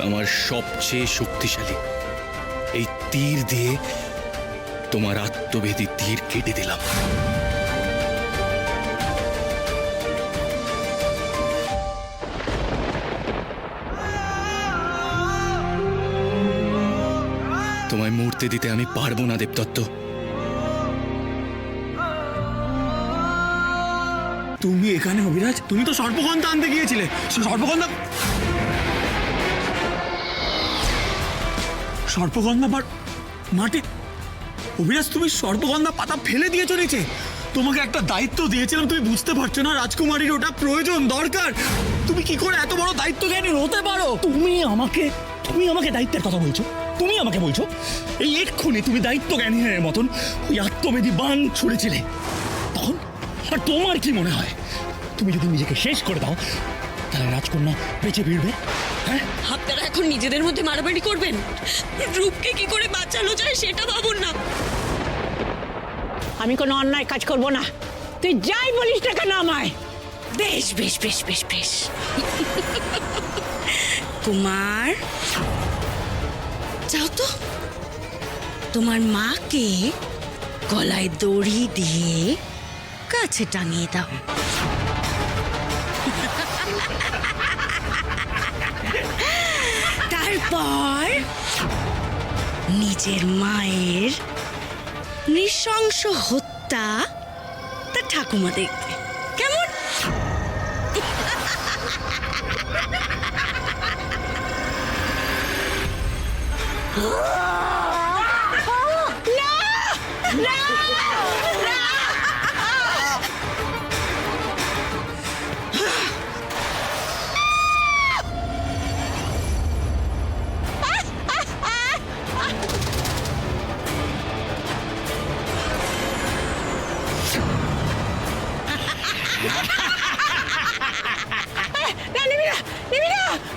আমার সবচেয়ে শক্তিশালী এই তীর দিয়ে তোমার আত্মভেদী তীর কেটে দিলাম। তোমায় মরতে দিতে আমি পারবো না দেবদত্ত। তুমি এখানে অভিরাজ? তুমি তো সর্পগন্ধা আনতে গিয়েছিলে। সর্পগন্ধা মাটি। অভিরাজ, তুমি সর্পগন্ধা পাতা ফেলে দিয়ে চলেছে। তোমাকে একটা দায়িত্ব দিয়েছিলাম, তুমি বুঝতে পারছো না? রাজকুমারীর ওটা প্রয়োজন, দরকার। তুমি কি করে এত বড় দায়িত্ব জ্ঞানী হতে পারো? তুমি আমাকে দায়িত্বের কথা বলছো? তুমি আমাকে বলছো এই এক্ষুনি তুমি দায়িত্ব জ্ঞানীর মতন ওই আত্মবেদী বান ছুড়েছিলে তখন? আর তোমার কি মনে হয় তুমি যদি নিজেকে শেষ করে দাও তাহলে রাজকন্যা বেঁচে ফিরবে? হ্যাঁ, আপনারা এখন নিজেদের মধ্যে মারামারি করবেন? রূপকে কি করে বাঁচানো যায় সেটা ভাবুন না। আমি কোনো অন্যায় কাজ করব না, তুই যাই বলিস না কেন আমায়। বেশ বেশ বেশ বেশ বেশ কুমার, যাও তো তোমার মাকে গলায় দড়ি দিয়ে কাছে টাঙিয়ে দাও। তারপর নিজের মায়ের নৃশংস হত্যা তা ঠাকুমা দেখবে, কেমন?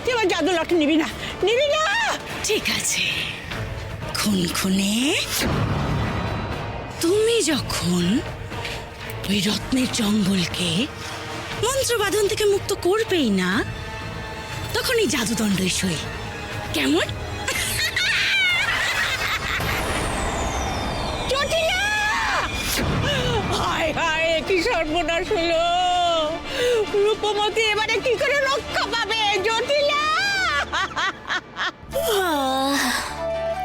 তুই আমার জাদু লাঠি নিবি না। ঠিক আছে খুনখুনে, তুমি যখন ওই রত্নের জঙ্গলকে মন্ত্রবাদন থেকে মুক্ত করবেই না তখন এই জাদুদণ্ডই সই, কেমন? হায় হায়, কি সর্বনাশ হলো! রূপমতি এবারে কি করে রক্ষা পাবে? জটিলা!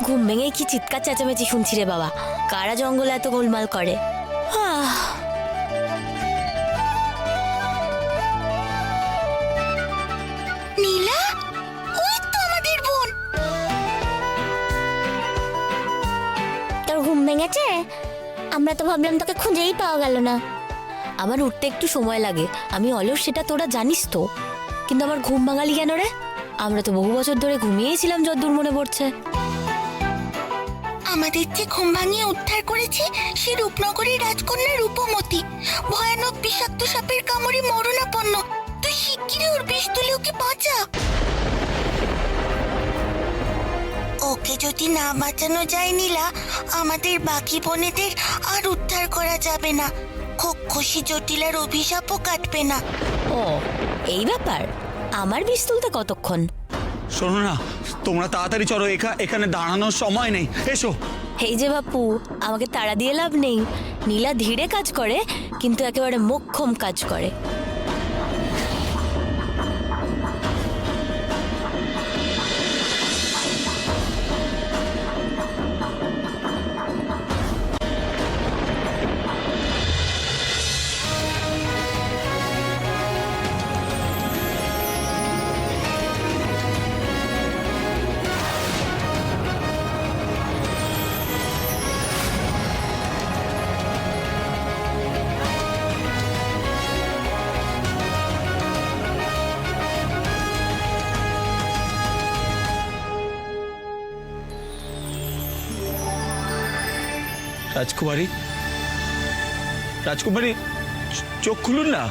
ঘুম ভেঙে কি চিৎকার চেঁচামেচি শুনছি রে বাবা। কারা জঙ্গলে এত গোলমাল করে? নীলা, ওই তো আমাদের বোন। তোর ঘুম ভেঙেছে? আমরা তো ভাবলাম তোকে খুঁজেই পাওয়া গেল না। আমার উঠতে একটু সময় লাগে, আমি অলস, সেটা তোরা জানিস তো। কিন্তু আমার ঘুম ভাঙালি কেন রে? আমরা তো বহু বছর ধরে ঘুমিয়েছিলাম যতদূর মনে পড়ছে। আমাদের যে ঘুম ভাঙিয়ে উদ্ধার করেছে সে রূপনগরের রাজকন্যা রূপমতি ভয়ানক বিষাক্ত সাপের কামড়ে মরণাপন্ন। তুই শিগগিরই ওর বিষ তুলে ওকে বাঁচা। ওকে যদি না বাঁচানো যায় নীলা, আমাদের বাকি বোনেদের আর উদ্ধার করা যাবে না। খোকখুশি জটিলার অভিশাপও কাটবে না। ও, এই ব্যাপার। আমার বিষ তুলতে কতক্ষণ? শোনো না, তোমরা তাড়াতাড়ি চলো, এখানে দাঁড়ানোর সময় নেই, এসো। এই যে বাপু, আমাকে তাড়া দিয়ে লাভ নেই। নীলা ধীরে কাজ করে কিন্তু একেবারে মোক্ষম কাজ করে। রাজকুমারী, চোখ খুলুন না।